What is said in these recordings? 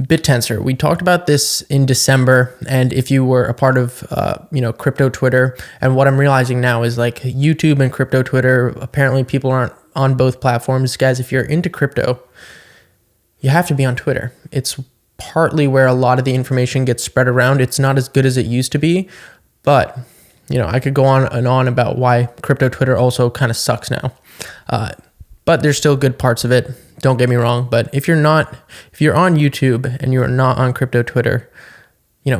Bit Tensor. We talked about this in December, and if you were a part of, crypto Twitter, and what I'm realizing now is like YouTube and crypto Twitter, apparently people aren't on both platforms. Guys, if you're into crypto, you have to be on Twitter. It's partly where a lot of the information gets spread around. It's not as good as it used to be, but I could go on and on about why crypto Twitter also kind of sucks now. But there's still good parts of it. Don't get me wrong. But if you're on YouTube and you're not on crypto Twitter,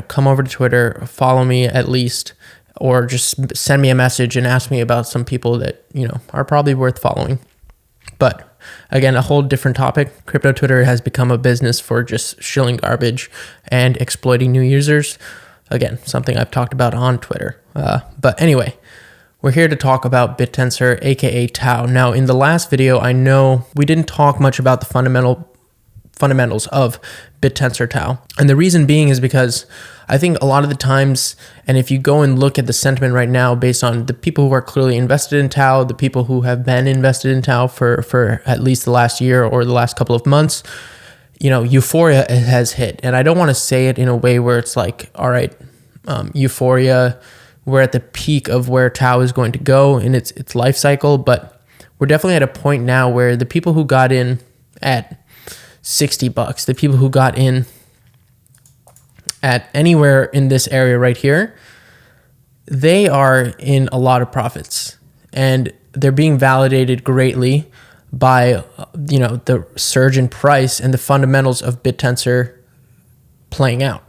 come over to Twitter, follow me at least, or just send me a message and ask me about some people that, are probably worth following. But again, a whole different topic. Crypto Twitter has become a business for just shilling garbage and exploiting new users. Again, something I've talked about on Twitter. But anyway, we're here to talk about Bit Tensor, aka TAO. Now, in the last video, I know we didn't talk much about the fundamentals of Bit Tensor TAO. And the reason being is because I think a lot of the times, and if you go and look at the sentiment right now based on the people who are clearly invested in TAO, the people who have been invested in TAO for at least the last year or the last couple of months, euphoria has hit. And I don't want to say it in a way where it's like, all right, euphoria, we're at the peak of where TAO is going to go in its life cycle, but we're definitely at a point now where the people who got in at $60, the people who got in at anywhere in this area right here, they are in a lot of profits, and they're being validated greatly by the surge in price and the fundamentals of Bit Tensor playing out.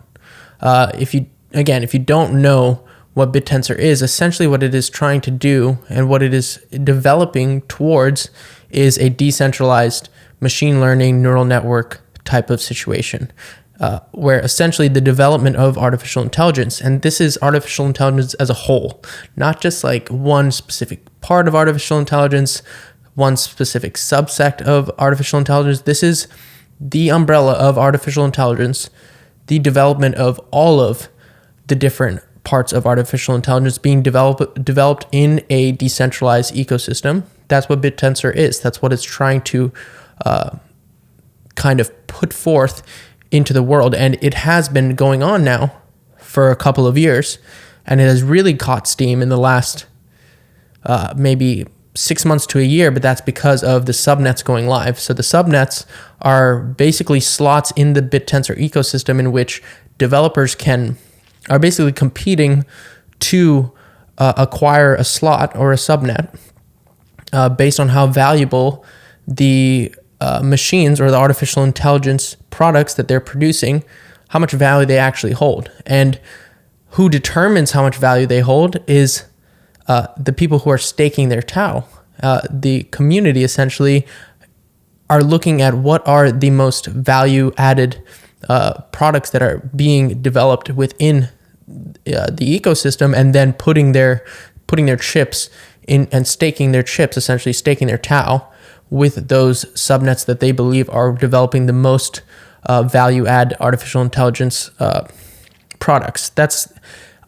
If you don't know what Bit Tensor is, essentially what it is trying to do and what it is developing towards is a decentralized machine learning neural network type of situation, where essentially the development of artificial intelligence, and this is artificial intelligence as a whole, not just like one specific part of artificial intelligence, one specific subset of artificial intelligence. This is the umbrella of artificial intelligence, the development of all of the different parts of artificial intelligence being developed in a decentralized ecosystem. That's what Bit Tensor is. That's what it's trying to kind of put forth into the world. And it has been going on now for a couple of years, and it has really caught steam in the last maybe 6 months to a year, but that's because of the subnets going live. So the subnets are basically slots in the Bit Tensor ecosystem in which developers are basically competing to acquire a slot or a subnet based on how valuable the machines or the artificial intelligence products that they're producing, how much value they actually hold. And who determines how much value they hold is the people who are staking their TAO. The community essentially are looking at what are the most value added products that are being developed within the ecosystem, and then putting their chips in and staking their chips, essentially staking their TAO with those subnets that they believe are developing the most value add artificial intelligence products. That's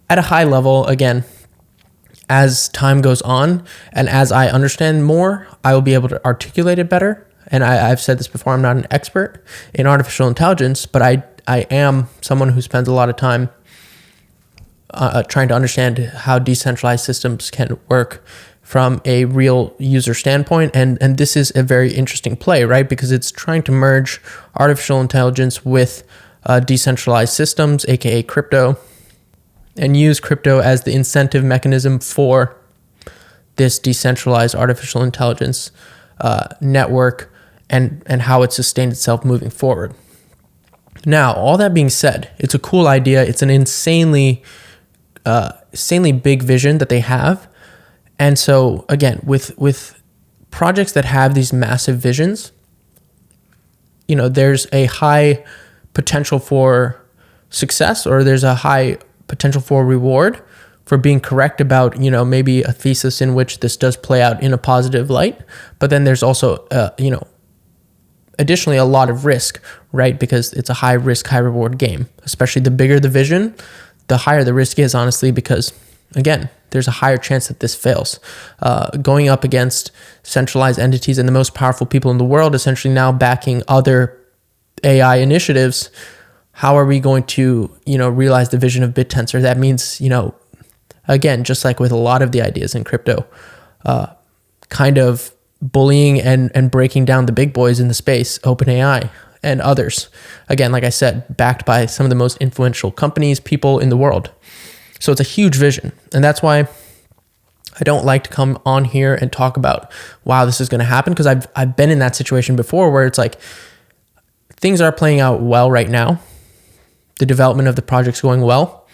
at a high level. Again, as time goes on and as I understand more, I will be able to articulate it better. And I've said this before, I'm not an expert in artificial intelligence, but I am someone who spends a lot of time trying to understand how decentralized systems can work from a real user standpoint. And this is a very interesting play, right? Because it's trying to merge artificial intelligence with decentralized systems, aka crypto, and use crypto as the incentive mechanism for this decentralized artificial intelligence network and how it sustained itself moving forward. Now, all that being said, it's a cool idea. It's an insanely big vision that they have. And so again, with projects that have these massive visions, there's a high potential for success, or there's a high potential for reward for being correct about, maybe a thesis in which this does play out in a positive light. But then there's also, additionally a lot of risk, right? Because it's a high risk, high reward game, especially the bigger the vision, the higher the risk is, honestly, because again, there's a higher chance that this fails. Going up against centralized entities and the most powerful people in the world, essentially now backing other AI initiatives, how are we going to, realize the vision of Bit Tensor? That means, again, just like with a lot of the ideas in crypto, kind of bullying and breaking down the big boys in the space, OpenAI and others. Again, like I said, backed by some of the most influential companies, people in the world. So it's a huge vision. And that's why I don't like to come on here and talk about, wow, this is going to happen, because I've been in that situation before where it's like things are playing out well right now. The development of the project's going well.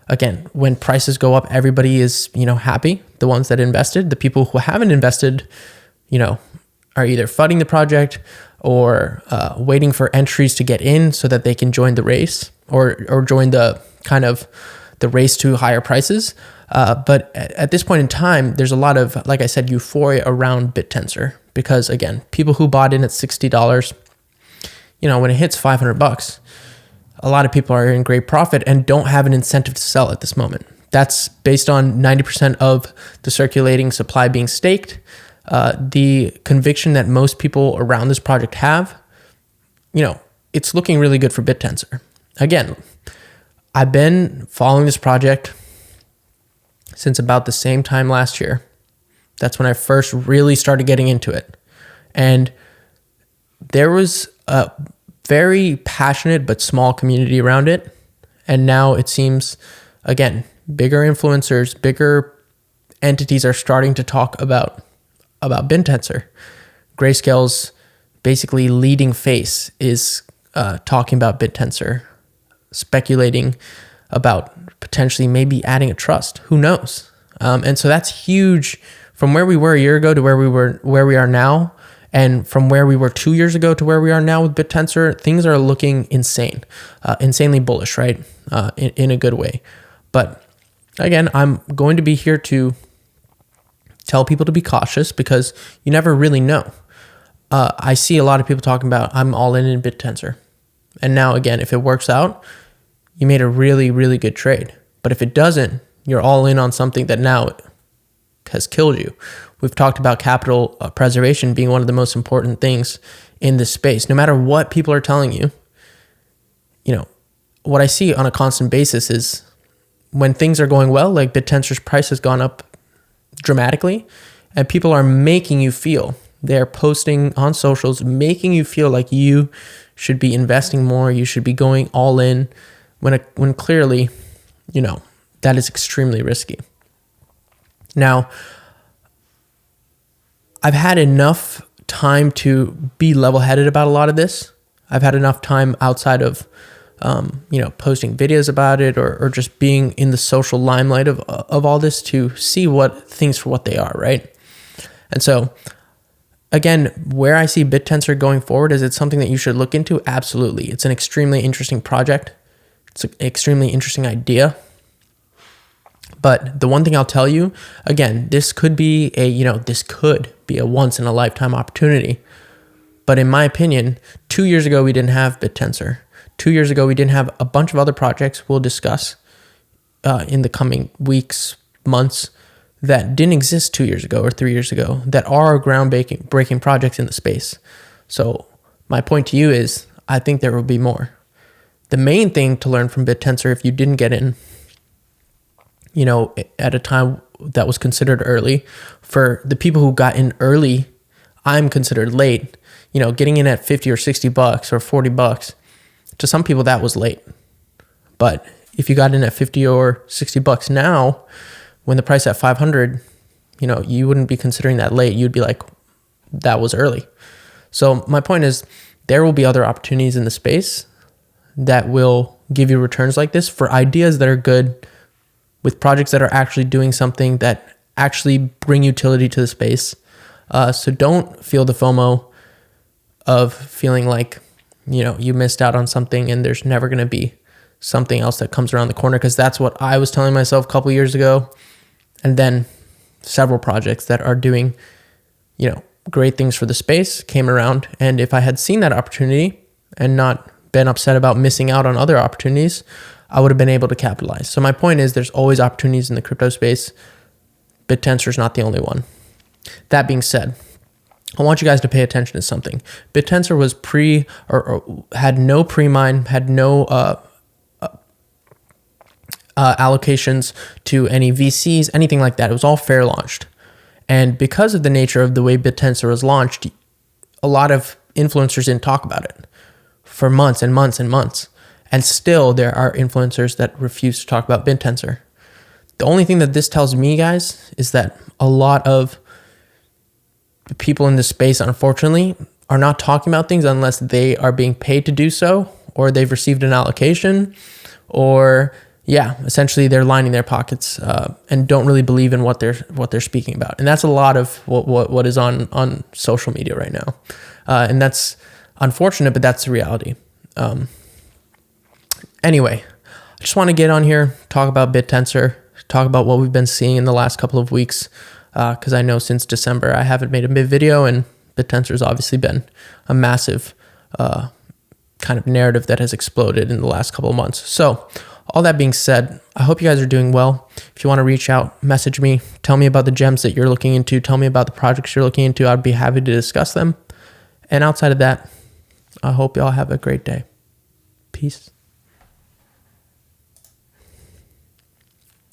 Again, when prices go up, everybody is, happy. The ones that invested, the people who haven't invested, are either funding the project or waiting for entries to get in so that they can join the race or join the kind of the race to higher prices. But at this point in time, there's a lot of, like I said, euphoria around Bit Tensor, because again, people who bought in at $60, when it hits $500, a lot of people are in great profit and don't have an incentive to sell at this moment. That's based on 90% of the circulating supply being staked. The conviction that most people around this project have, it's looking really good for Bit Tensor. Again, I've been following this project since about the same time last year. That's when I first really started getting into it. And there was a very passionate but small community around it. And now it seems, again, bigger influencers, bigger entities are starting to talk about Bit Tensor. Grayscale's basically leading face is talking about Bit Tensor, speculating about potentially maybe adding a trust. Who knows? And so that's huge from where we were a year ago to where we are now, and from where we were 2 years ago to where we are now with Bit Tensor. Things are looking insane, insanely bullish, right? In a good way. But again, I'm going to be here to tell people to be cautious, because you never really know. I see a lot of people talking about, I'm all in Bit Tensor. And now again, if it works out, you made a really, really good trade. But if it doesn't, you're all in on something that now has killed you. We've talked about capital preservation being one of the most important things in this space. No matter what people are telling you, what I see on a constant basis is when things are going well, like Bit Tensor's price has gone up dramatically, and people are making you feel, they're posting on socials, making you feel like you should be investing more, you should be going all in, when clearly, that is extremely risky. Now, I've had enough time to be level-headed about a lot of this. I've had enough time outside of, posting videos about it or just being in the social limelight of all this to see what things for what they are, right? And so, again, where I see Bit Tensor going forward, is it something that you should look into? Absolutely. It's an extremely interesting project. It's an extremely interesting idea. But the one thing I'll tell you, again, this could be a once in a lifetime opportunity. But in my opinion, 2 years ago, we didn't have Bit Tensor. 2 years ago, we didn't have a bunch of other projects we'll discuss in the coming weeks, months, that didn't exist 2 years ago or 3 years ago, that are groundbreaking projects in the space. So my point to you is, I think there will be more. The main thing to learn from Bit Tensor, if you didn't get in, at a time that was considered early, for the people who got in early, I'm considered late. Getting in at $50 or $60 or $40, to some people that was late. But if you got in at $50 or $60 now, when the price at 500, you wouldn't be considering that late. You'd be like, that was early. So my point is, there will be other opportunities in the space that will give you returns like this for ideas that are good, with projects that are actually doing something that actually bring utility to the space. So don't feel the FOMO of feeling like, you missed out on something and there's never going to be something else that comes around the corner, because that's what I was telling myself a couple years ago. And then several projects that are doing, great things for the space came around. And if I had seen that opportunity and not been upset about missing out on other opportunities, I would have been able to capitalize. So my point is, there's always opportunities in the crypto space. Bit Tensor is not the only one. That being said, I want you guys to pay attention to something. Bit Tensor was or had no pre-mine, had no allocations to any VCs, anything like that. It was all fair launched. And because of the nature of the way Bit Tensor was launched, a lot of influencers didn't talk about it for months and months and months. And still there are influencers that refuse to talk about Bit Tensor. The only thing that this tells me, guys, is that a lot of the people in this space, unfortunately, are not talking about things unless they are being paid to do so, or they've received an allocation, or essentially they're lining their pockets and don't really believe in what they're speaking about. And that's a lot of what is on social media right now, and that's unfortunate, but that's the reality. Anyway, I just want to get on here, talk about Bit Tensor, talk about what we've been seeing in the last couple of weeks, because I know since December I haven't made a video, and Bit Tensor has obviously been a massive kind of narrative that has exploded in the last couple of months. So all that being said, I hope you guys are doing well. If you want to reach out, message me, tell me about the gems that you're looking into, tell me about the projects you're looking into. I'd be happy to discuss them. And outside of that, I hope y'all have a great day. Peace.